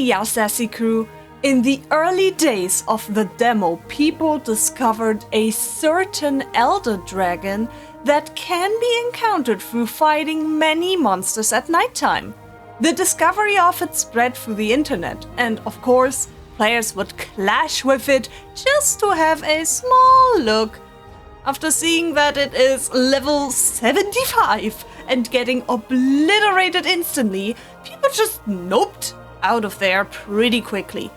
ya sassy crew. In the early days of the demo, people discovered a certain elder dragon that can be encountered through fighting many monsters at nighttime. The discovery of it spread through the internet, and of course, players would clash with it just to have a small look. After seeing that it is level 75 and getting obliterated instantly, people just noped out of there pretty quickly.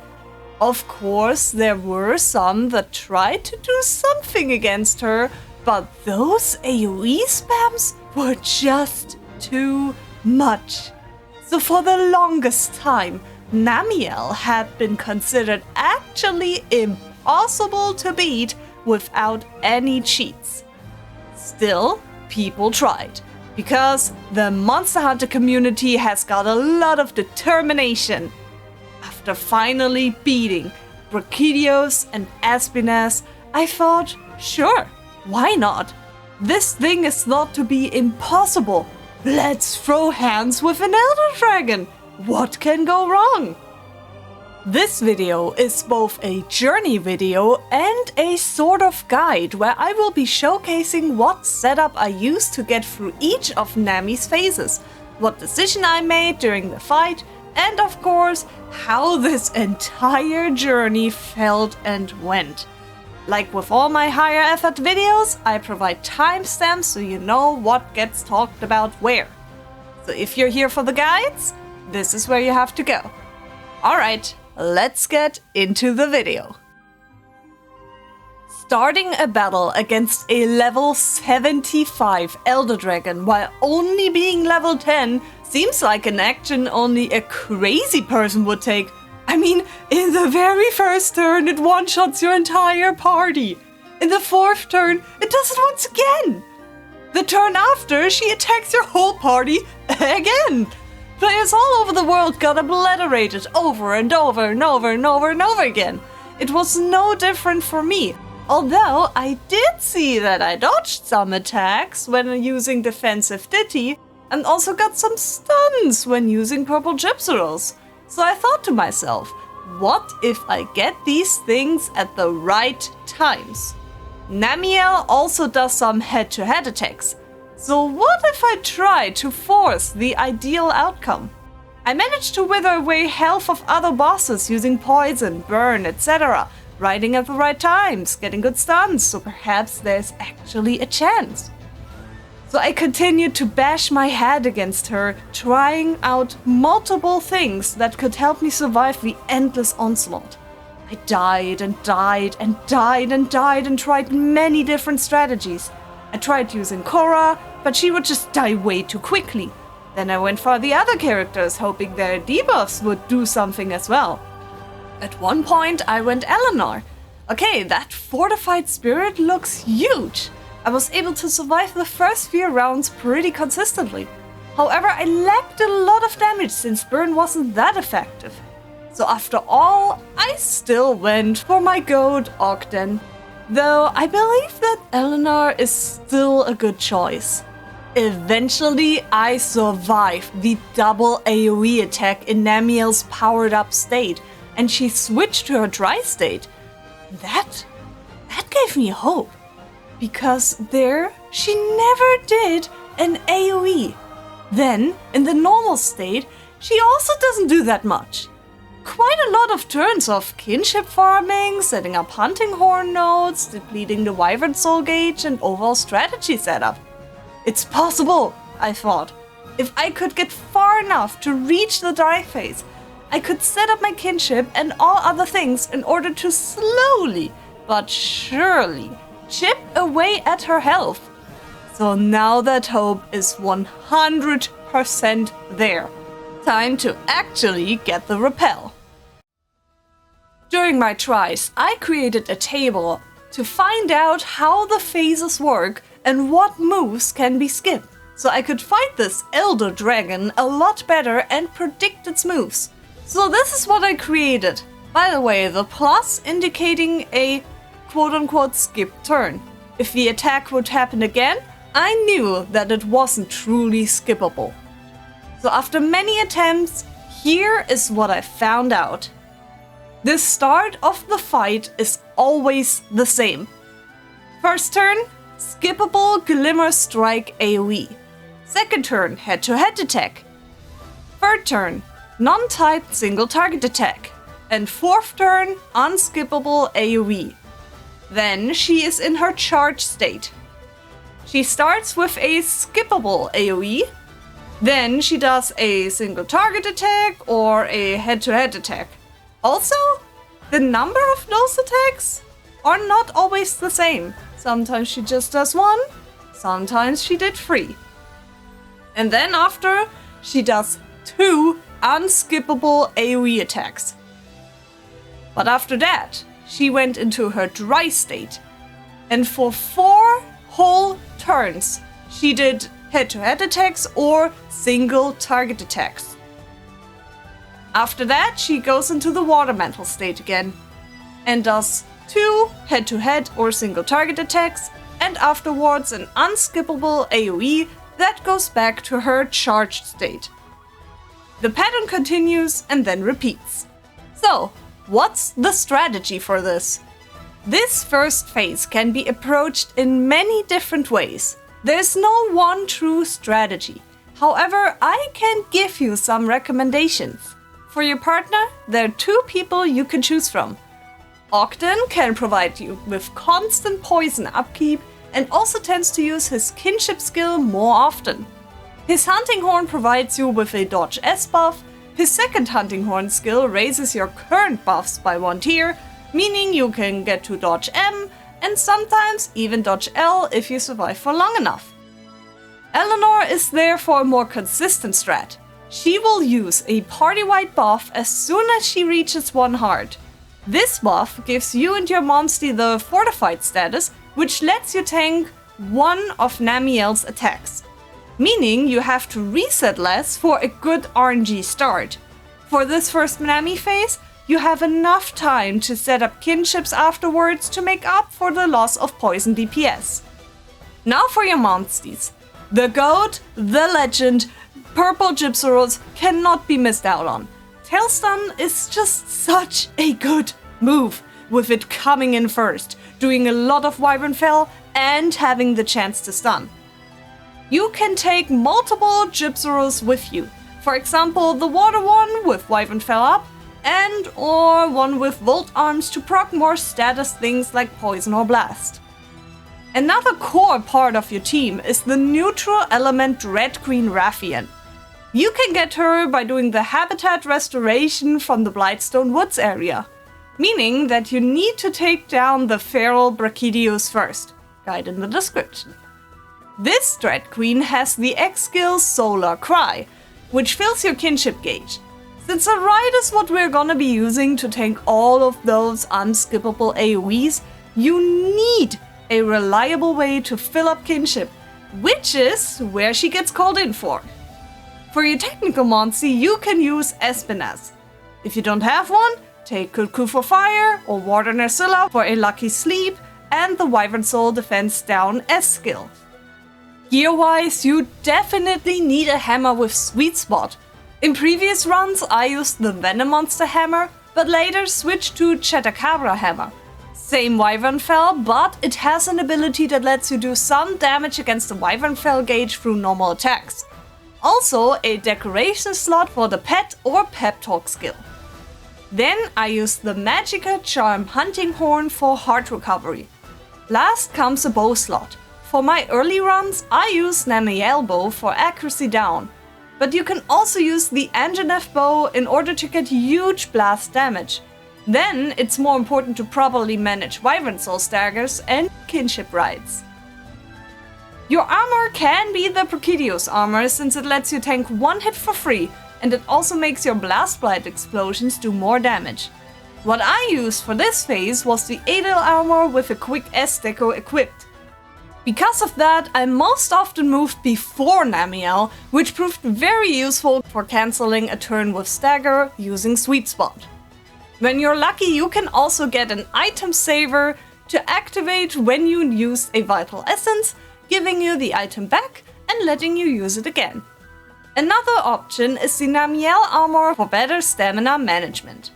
Of course, there were some that tried to do something against her, but those AoE spams were just too much. So for the longest time, Namielle had been considered actually impossible to beat without any cheats. Still, people tried, because the Monster Hunter community has got a lot of determination. After finally beating Brachydios and Espines, I thought, sure, why not? This thing is thought to be impossible. Let's throw hands with an Elder Dragon. What can go wrong? This video is both a journey video and a sort of guide where I will be showcasing what setup I used to get through each of Nami's phases, what decision I made during the fight, and of course, how this entire journey felt and went. Like with all my higher effort videos, I provide timestamps so you know what gets talked about where. So if you're here for the guides, this is where you have to go. Alright, let's get into the video. Starting a battle against a level 75 Elder Dragon while only being level 10 seems like an action only a crazy person would take. I mean, in the very first turn it one-shots your entire party. In the fourth turn, it does it once again. The turn after, she attacks your whole party again. Players all over the world got obliterated over and over and over and over and over again. It was no different for me. Although I did see that I dodged some attacks when using defensive Ditty, and also got some stuns when using purple gypsyros. So I thought to myself, what if I get these things at the right times? Namielle also does some head-to-head attacks. So what if I try to force the ideal outcome? I managed to wither away health of other bosses using poison, burn, etc. Riding at the right times, getting good stuns, so perhaps there's actually a chance. So I continued to bash my head against her, trying out multiple things that could help me survive the endless onslaught. I died and died and died and died and tried many different strategies. I tried using Korra, but she would just die way too quickly. Then I went for the other characters, hoping their debuffs would do something as well. At one point I went Eleanor. Okay, that fortified spirit looks huge. I was able to survive the first few rounds pretty consistently. However, I lacked a lot of damage since burn wasn't that effective. So after all, I still went for my goat Ogden. Though I believe that Eleanor is still a good choice. Eventually, I survived the double AoE attack in Namielle's powered up state, and she switched to her dry state. That gave me hope. Because there, she never did an AoE. Then, in the normal state, she also doesn't do that much. Quite a lot of turns of kinship farming, setting up hunting horn nodes, depleting the wyvern soul gauge, and overall strategy setup. It's possible, I thought. If I could get far enough to reach the dry phase, I could set up my kinship and all other things in order to slowly, but surely, chip away at her health. So now that hope is 100% there. Time to actually get the rappel. During my tries, I created a table to find out how the phases work and what moves can be skipped, so I could fight this Elder Dragon a lot better and predict its moves. So this is what I created. By the way, the plus indicating a quote-unquote skip turn. If the attack would happen again, I knew that it wasn't truly skippable. So after many attempts, Here is what I found out. The start of the fight is always the same. First turn, skippable Glimmer Strike AoE. Second turn, head-to-head attack. Third turn, non-typed single target attack. And fourth turn, unskippable AoE. Then she is in her charge state. She starts with a skippable AoE. Then she does a single target attack or a head-to-head attack. Also, the number of those attacks are not always the same. Sometimes she just does one, sometimes she did 3. And then after, she does 2 unskippable AoE attacks. But after that, she went into her dry state. And for 4 whole turns, she did head-to-head attacks or single target attacks. After that, she goes into the water mantle state again and does 2 head-to-head or single target attacks, and afterwards an unskippable AoE that goes back to her charged state. The pattern continues and then repeats. So, what's the strategy for this? This first phase can be approached in many different ways. There's no one true strategy. However, I can give you some recommendations. For your partner, there are 2 people you can choose from. Ogden can provide you with constant poison upkeep and also tends to use his kinship skill more often. His hunting horn provides you with a dodge S buff. His second hunting horn skill raises your current buffs by 1 tier, meaning you can get to dodge M and sometimes even dodge L if you survive for long enough. Eleanor is therefore a more consistent strat. She will use a party-wide buff as soon as she reaches 1 heart. This buff gives you and your monstie the fortified status, which lets you tank 1 of Namielle's attacks, meaning you have to reset less for a good RNG start. For this first Nami phase, you have enough time to set up kinships afterwards to make up for the loss of poison DPS. Now for your monsties. The GOAT, the legend, Purple Gypsaros cannot be missed out on. Tailstun is just such a good move, with it coming in first, doing a lot of Wyvern Fell and having the chance to stun. You can take multiple Gypsaros with you, for example the water one with Wyvern Fell up, and or one with Volt Arms to proc more status things like Poison or Blast. Another core part of your team is the neutral element Red Queen Raffian. You can get her by doing the habitat restoration from the Blightstone Woods area, meaning that you need to take down the feral Brachydios first, guide in the description. This Dread Queen has the X skill Solar Cry, which fills your kinship gauge. Since a ride is what we're gonna be using to tank all of those unskippable AoEs, you need a reliable way to fill up kinship, which is where she gets called in for. For your technical monstie, you can use Espinaz. If you don't have one, take Cuckoo for Fire or Water Narcilla for a lucky sleep and the Wyvern Soul Defense down S skill. Gear-wise, you definitely need a hammer with Sweet Spot. In previous runs, I used the Venom Monster hammer, but later switched to Chatacabra hammer. Same Wyvern Fell, but it has an ability that lets you do some damage against the Wyvern Fell gauge through normal attacks. Also, a decoration slot for the Pet or Pep Talk skill. Then I used the Magicka Charm Hunting Horn for heart recovery. Last comes a bow slot. For my early runs, I use Namielle bow for accuracy down, but you can also use the Anjanath bow in order to get huge blast damage. Then it's more important to properly manage Wyvern Soul staggers and kinship rides. Your armor can be the Brachydios armor since it lets you tank 1 hit for free, and it also makes your Blast Blight explosions do more damage. What I used for this phase was the Adel armor with a quick S deco equipped. Because of that, I most often moved before Namielle, which proved very useful for cancelling a turn with stagger using Sweet Spot. When you're lucky, you can also get an item saver to activate when you use a Vital Essence, giving you the item back and letting you use it again. Another option is the Namielle armor for better stamina management.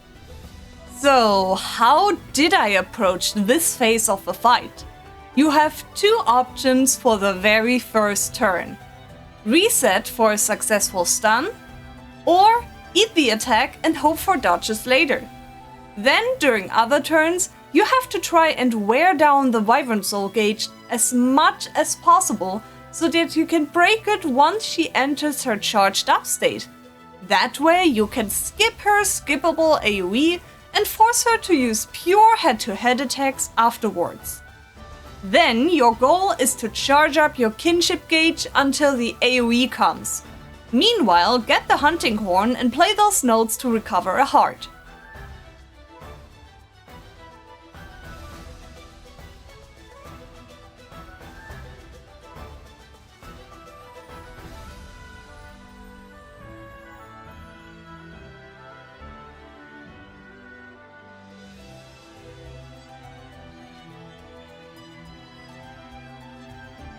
So, how did I approach this phase of the fight? You have two options for the very first turn. Reset for a successful stun, or eat the attack and hope for dodges later. Then, during other turns, you have to try and wear down the Wyvern Soul gauge as much as possible so that you can break it once she enters her charged up state. That way you can skip her skippable AoE and force her to use pure head-to-head attacks afterwards. Then your goal is to charge up your kinship gauge until the AoE comes. Meanwhile, get the hunting horn and play those notes to recover a heart.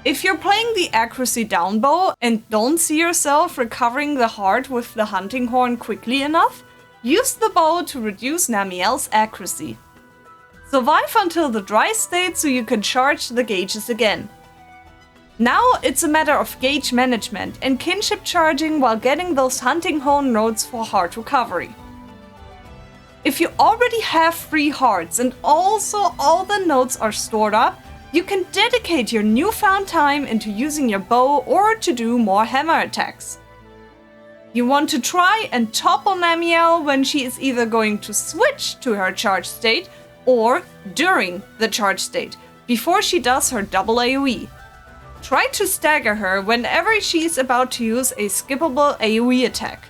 If you're playing the accuracy down bow and don't see yourself recovering the heart with the hunting horn quickly enough, use the bow to reduce Namielle's accuracy. Survive until the dry state so you can charge the gauges again. Now it's a matter of gauge management and kinship charging while getting those hunting horn notes for heart recovery. If you already have 3 hearts and also all the notes are stored up, you can dedicate your newfound time into using your bow or to do more hammer attacks. You want to try and topple Namielle when she is either going to switch to her charge state or during the charge state, before she does her double AoE. Try to stagger her whenever she is about to use a skippable AoE attack.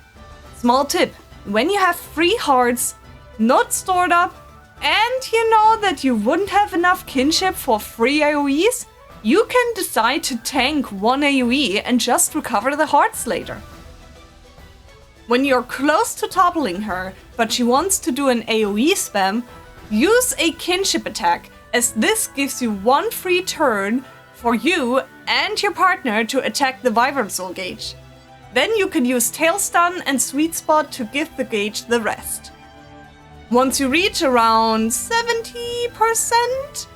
Small tip, when you have 3 hearts, not stored up, and you know that you wouldn't have enough kinship for 3 AoEs, you can decide to tank 1 AoE and just recover the hearts later. When you're close to toppling her, but she wants to do an AoE spam, use a kinship attack, as this gives you 1 free turn for you and your partner to attack the Wyvern Soul gauge. Then you can use Tail Stun and Sweet Spot to give the gauge the rest. Once you reach around 70%,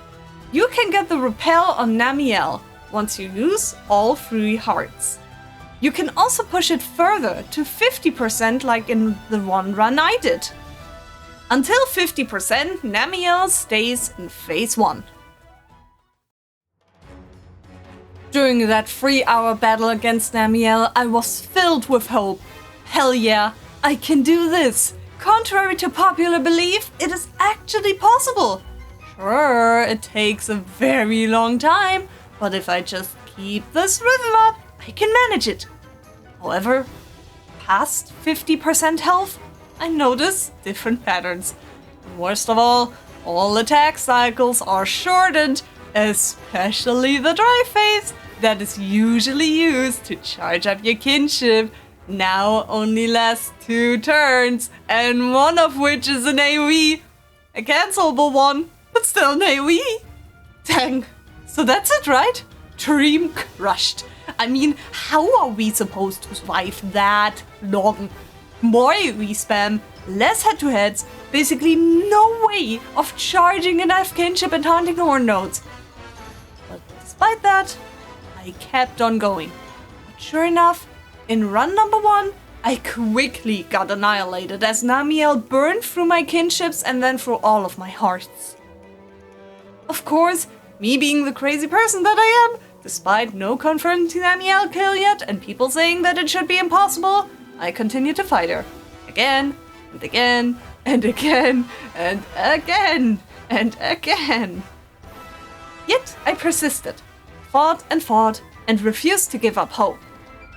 you can get the repel on Namielle once you use all 3 hearts. You can also push it further to 50% like in the one run I did. Until 50%, Namielle stays in phase 1. During that 3-hour battle against Namielle, I was filled with hope. Hell yeah, I can do this! Contrary to popular belief, it is actually possible. Sure, it takes a very long time, but if I just keep this rhythm up, I can manage it. However, past 50% health, I notice different patterns. And worst of all attack cycles are shortened, especially the dry phase that is usually used to charge up your kinship. Now only lasts 2 turns, and one of which is an AoE. A cancelable one, but still an AoE. Dang. So that's it, right? Dream crushed. I mean, how are we supposed to survive that long? More AoE spam, less head-to-heads, basically no way of charging enough kinship and hunting horn nodes. But despite that, I kept on going. But sure enough, in run number 1, I quickly got annihilated as Namielle burned through my kinships and then through all of my hearts. Of course, me being the crazy person that I am, despite no confirmed Namielle kill yet and people saying that it should be impossible, I continued to fight her. Again, and again, and again, and again, and again. Yet I persisted, fought, and refused to give up hope.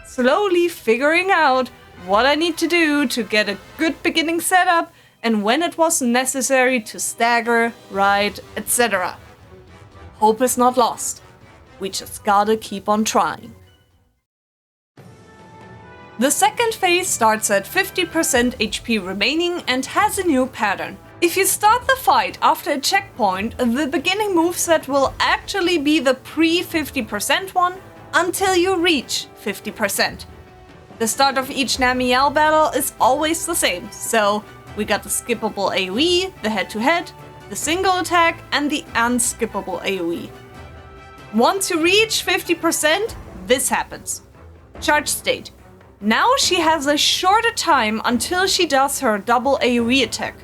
Slowly figuring out what I need to do to get a good beginning setup and when it was necessary to stagger, ride, etc. Hope is not lost. We just gotta keep on trying. The second phase starts at 50% HP remaining and has a new pattern. If you start the fight after a checkpoint, the beginning moveset will actually be the pre-50% one until you reach 50%. The start of each Namielle battle is always the same, so we got the skippable AoE, the head-to-head, the single attack, and the unskippable AoE. Once you reach 50%, this happens. Charge state. Now she has a shorter time until she does her double AoE attack.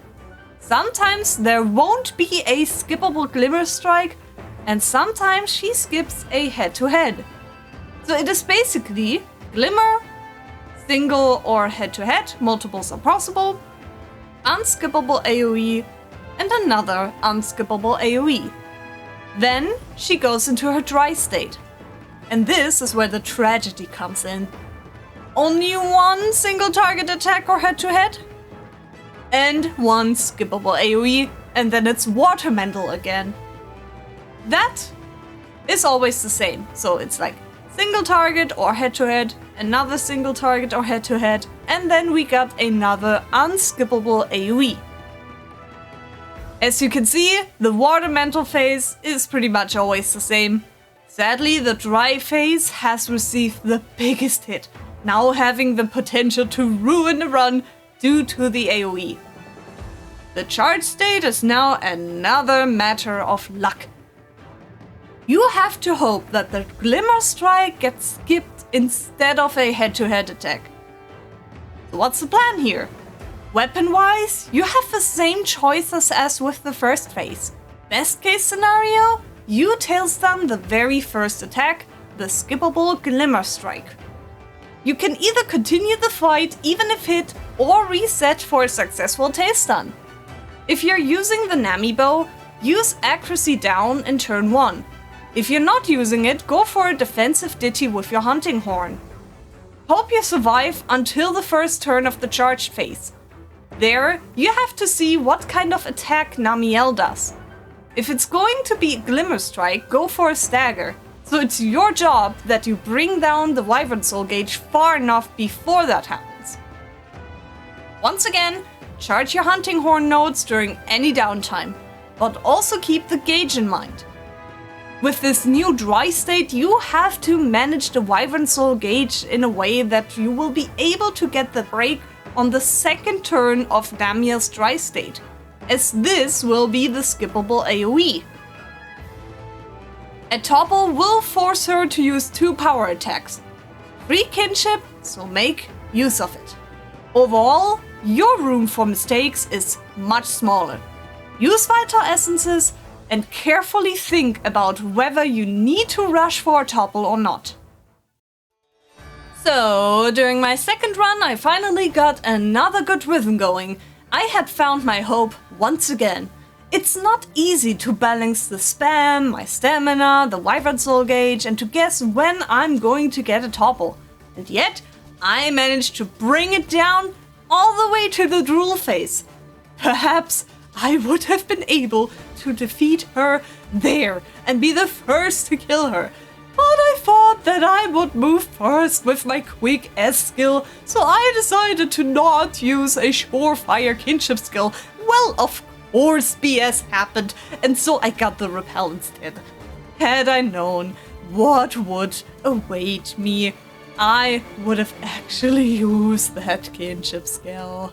Sometimes there won't be a skippable Glimmer strike, and sometimes she skips a head-to-head. So it is basically Glimmer, single or head-to-head, multiples are possible, unskippable AoE, and another unskippable AoE. Then she goes into her dry state. And this is where the tragedy comes in. Only one single target attack or head-to-head, and one skippable AoE, and then it's Watermantle again. That is always the same. So it's like single target or head-to-head, another single target or head-to-head, and then we got another unskippable AoE. As you can see, the Watermantle phase is pretty much always the same. Sadly, the dry phase has received the biggest hit, now having the potential to ruin the run due to the AoE. The charge state is now another matter of luck. You have to hope that the Glimmer strike gets skipped instead of a head-to-head attack. So what's the plan here? Weapon-wise, you have the same choices as with the first phase. Best case scenario, you tailstun the very first attack, the skippable Glimmer strike. You can either continue the fight even if hit, or reset for a successful tailstun. If you're using the Nami bow, use accuracy down in turn 1. If you're not using it, go for a defensive ditty with your hunting horn. Hope you survive until the first turn of the charge phase. There, you have to see what kind of attack Namielle does. If it's going to be Glimmer strike, go for a stagger. So it's your job that you bring down the Wyvern Soul gauge far enough before that happens. Once again, charge your hunting horn nodes during any downtime, but also keep the gauge in mind. With this new dry state, you have to manage the Wyvern Soul gauge in a way that you will be able to get the break on the second turn of Namielle's dry state, as this will be the skippable AoE. A topple will force her to use 2 power attacks. Free kinship, so make use of it. Overall, your room for mistakes is much smaller. Use vital essences and carefully think about whether you need to rush for a topple or not. So, during my second run, I finally got another good rhythm going. I had found my hope once again. It's not easy to balance the spam, my stamina, the Wyvern Soul gauge, and to guess when I'm going to get a topple. And yet, I managed to bring it down all the way to the drool phase. Perhaps I would have been able to defeat her there and be the first to kill her. But I thought that I would move first with my quick S skill, so I decided to not use a surefire kinship skill. Well, of course BS happened, and so I got the repel instead. Had I known what would await me, I would have actually used that kinship skill.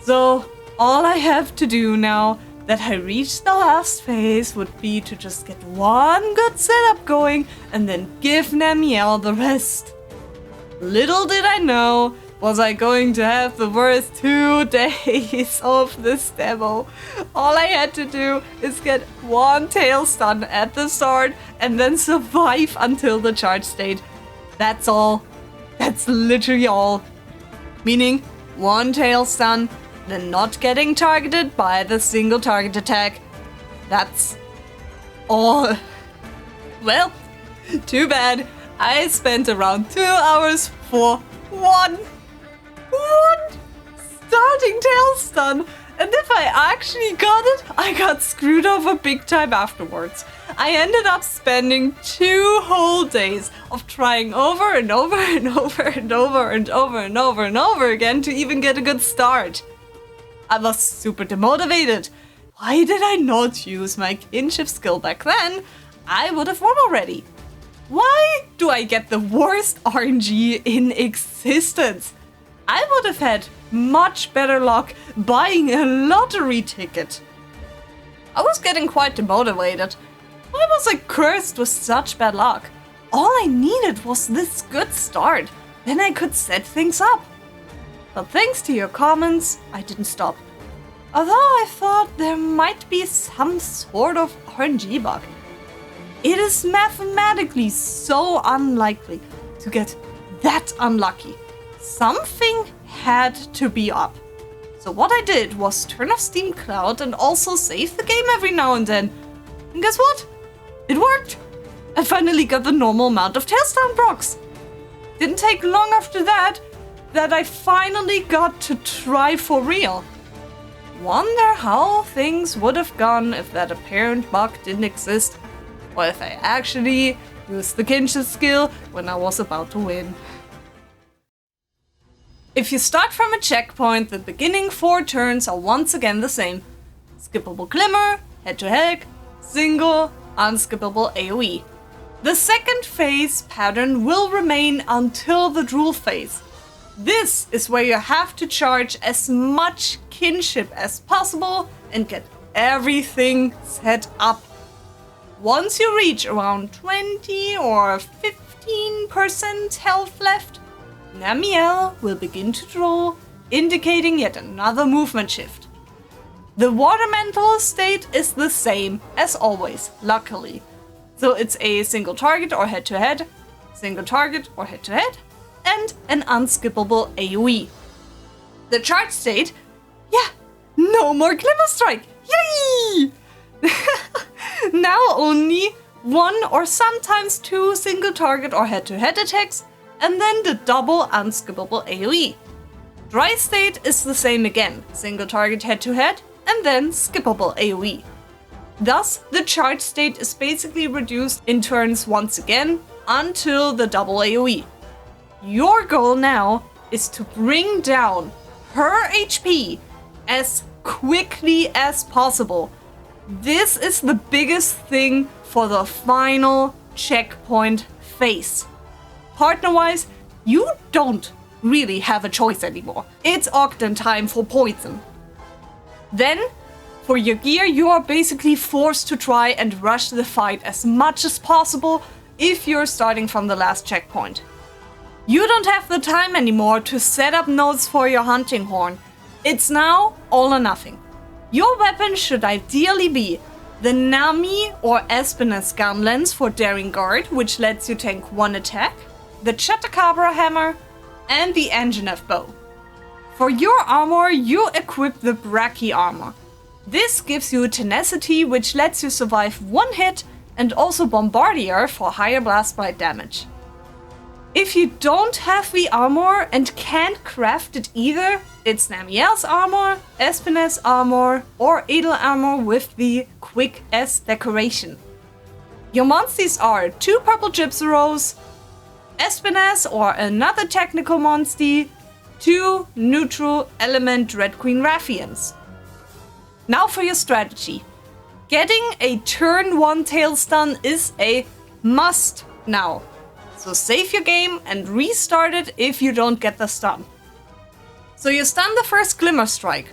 So, all I have to do now that I reach the last phase would be to just get one good setup going and then give Namielle the rest. Little did I know, was I going to have the worst 2 days of this demo. All I had to do is get one tail stun at the start and then survive until the charge state. That's all. That's literally all. Meaning, one tail stun, then not getting targeted by the single target attack. That's all. Well, too bad. I spent around 2 hours for one starting tail stun. And if I actually got it, I got screwed over big time afterwards. I ended up spending 2 whole days of trying over and over and over and over and over and over and over again to even get a good start. I was super demotivated. Why did I not use my kinship skill back then? I would have won already. Why do I get the worst RNG in existence? I would have had much better luck buying a lottery ticket. I was getting quite demotivated. Why was I cursed with such bad luck? All I needed was this good start. Then I could set things up. But thanks to your comments, I didn't stop. Although I thought there might be some sort of RNG bug. It is mathematically so unlikely to get that unlucky. Something had to be up. So what I did was turn off Steam Cloud and also save the game every now and then. And guess what? It worked! I finally got the normal amount of Tailstone procs. Didn't take long after that I finally got to try for real. Wonder how things would have gone if that apparent bug didn't exist, or if I actually used the kinship skill when I was about to win. If you start from a checkpoint, the beginning 4 turns are once again the same. Skippable Glimmer, head-to-head, single, unskippable AoE. The second phase pattern will remain until the drool phase. This is where you have to charge as much kinship as possible and get everything set up. Once you reach around 20 or 15% health left, Namielle will begin to drool, indicating yet another movement shift. The water mental state is the same as always, luckily. So it's a single target or head-to-head, single target or head-to-head, and an unskippable AoE. The charge state, yeah, no more Glimmer Strike, yay! Now only 1 or sometimes 2 single target or head-to-head attacks, and then the double unskippable AoE. Dry state is the same again, single target head-to-head, and then skippable AoE. Thus, the charge state is basically reduced in turns once again until the double AoE. Your goal now is to bring down her HP as quickly as possible. This is the biggest thing for the final checkpoint phase. Partner-wise, you don't really have a choice anymore. It's Ogden time for poison. Then, for your gear, you are basically forced to try and rush the fight as much as possible if you're starting from the last checkpoint. You don't have the time anymore to set up nodes for your hunting horn. It's now all or nothing. Your weapon should ideally be the Nami or Espinez gun lens for Daring Guard, which lets you tank 1 attack, the Chatacabra hammer, and the Engineer bow. For your armor, you equip the Brachy armor. This gives you tenacity, which lets you survive 1 hit, and also Bombardier for higher blast bite damage. If you don't have the armor and can't craft it either, it's Namielle's armor, Espinez armor, or Edel armor with the Quick S decoration. Your monsters are 2 purple Gypseros, Espinez or another technical monster, 2 neutral element Red Queen Raffians. Now for your strategy. Getting a turn 1 tail stun is a must now. So save your game and restart it if you don't get the stun. So you stun the first Glimmer Strike.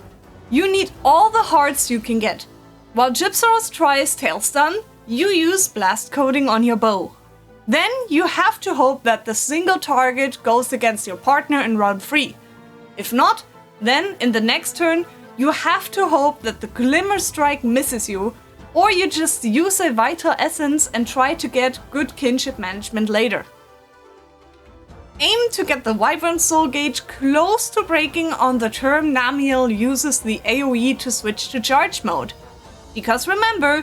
You need all the hearts you can get. While Gypseros tries tail stun, you use blast coating on your bow. Then you have to hope that the single target goes against your partner in round 3. If not, then in the next turn, you have to hope that the Glimmer Strike misses you, or you just use a Vital Essence and try to get good kinship management later. Aim to get the Vibrant Soul Gauge close to breaking on the turn Namielle uses the AoE to switch to charge mode. Because remember,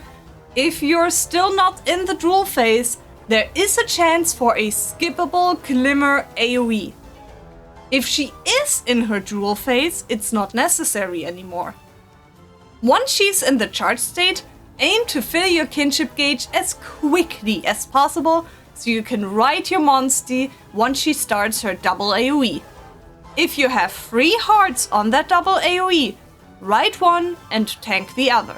if you're still not in the drool phase, there is a chance for a skippable Glimmer AoE. If she is in her drool phase, it's not necessary anymore. Once she's in the charge state, aim to fill your kinship gauge as quickly as possible so you can ride your monster once she starts her double AoE. If you have 3 hearts on that double AoE, ride 1 and tank the other.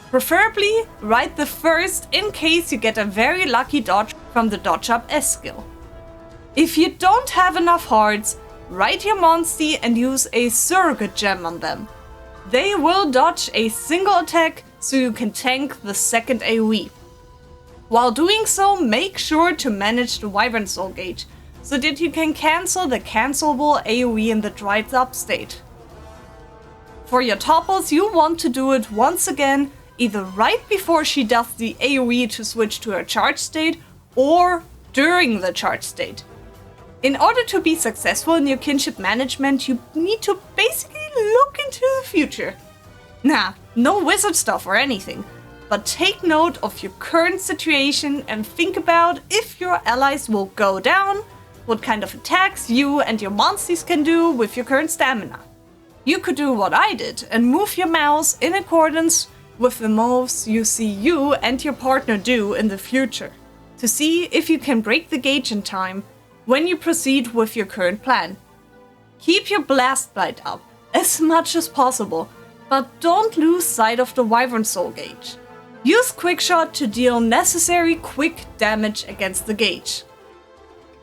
Preferably ride the first in case you get a very lucky dodge from the Dodge Up S skill. If you don't have enough hearts, ride your Monstie and use a surrogate gem on them. They will dodge a single attack so you can tank the second AoE. While doing so, make sure to manage the Wyvern Soul gauge so that you can cancel the cancelable AoE in the dried up state. For your topples, you want to do it once again, either right before she does the AoE to switch to her charge state, or during the charge state. In order to be successful in your kinship management, you need to basically look into the future. Nah, no wizard stuff or anything, but take note of your current situation and think about if your allies will go down, what kind of attacks you and your Monsties can do with your current stamina. You could do what I did and move your mouse in accordance with the moves you see you and your partner do in the future, to see if you can break the gauge in time when you proceed with your current plan. Keep your Blast Blight up as much as possible, but don't lose sight of the Wyvern Soul gauge. Use Quickshot to deal necessary quick damage against the gauge.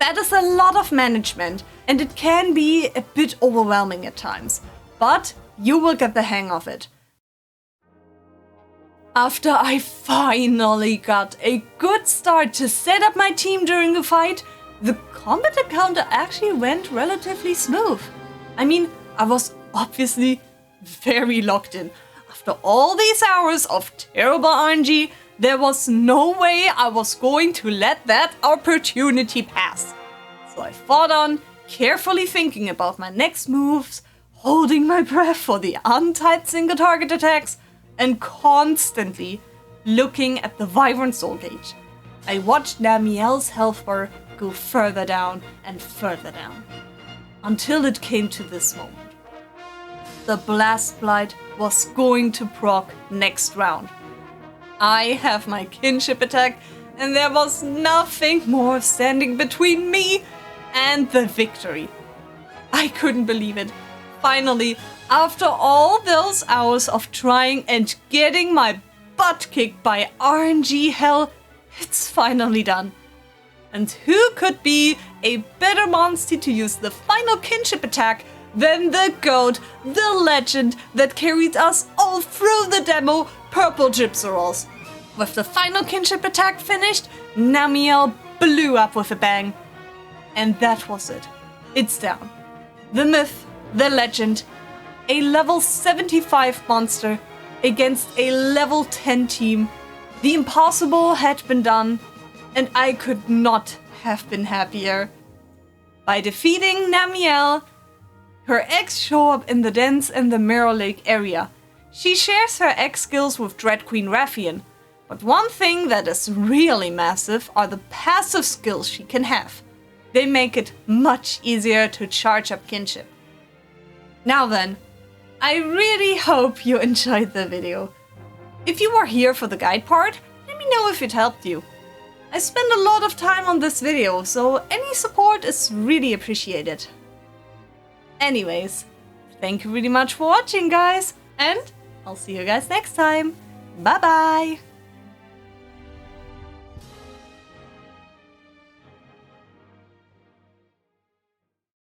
That is a lot of management, and it can be a bit overwhelming at times, but you will get the hang of it. After I finally got a good start to set up my team during the fight, the combat encounter actually went relatively smooth. I mean, I was obviously very locked in. After all these hours of terrible RNG, there was no way I was going to let that opportunity pass. So I fought on, carefully thinking about my next moves, holding my breath for the untyped single target attacks, and constantly looking at the Wyvern Soul gauge. I watched Namielle's health bar go further down and further down, until it came to this moment. The Blast Blight was going to proc next round. I have my kinship attack, and there was nothing more standing between me and the victory. I couldn't believe it. Finally, after all those hours of trying and getting my butt kicked by RNG hell, it's finally done. And who could be a better monster to use the final kinship attack than the goat, the legend that carried us all through the demo, Purple Gypsy Rolls. With the final kinship attack finished, Namielle blew up with a bang. And that was it. It's down. The myth, the legend, a level 75 monster against a level 10 team. The impossible had been done, and I could not have been happier. By defeating Namielle, her eggs show up in the dens in the Mirror Lake area. She shares her egg skills with Dread Queen Raffian, but one thing that is really massive are the passive skills she can have. They make it much easier to charge up kinship. Now then, I really hope you enjoyed the video. If you were here for the guide part, let me know if it helped you. I spent a lot of time on this video, so any support is really appreciated. Anyways, thank you really much for watching, guys, and I'll see you guys next time. Bye bye!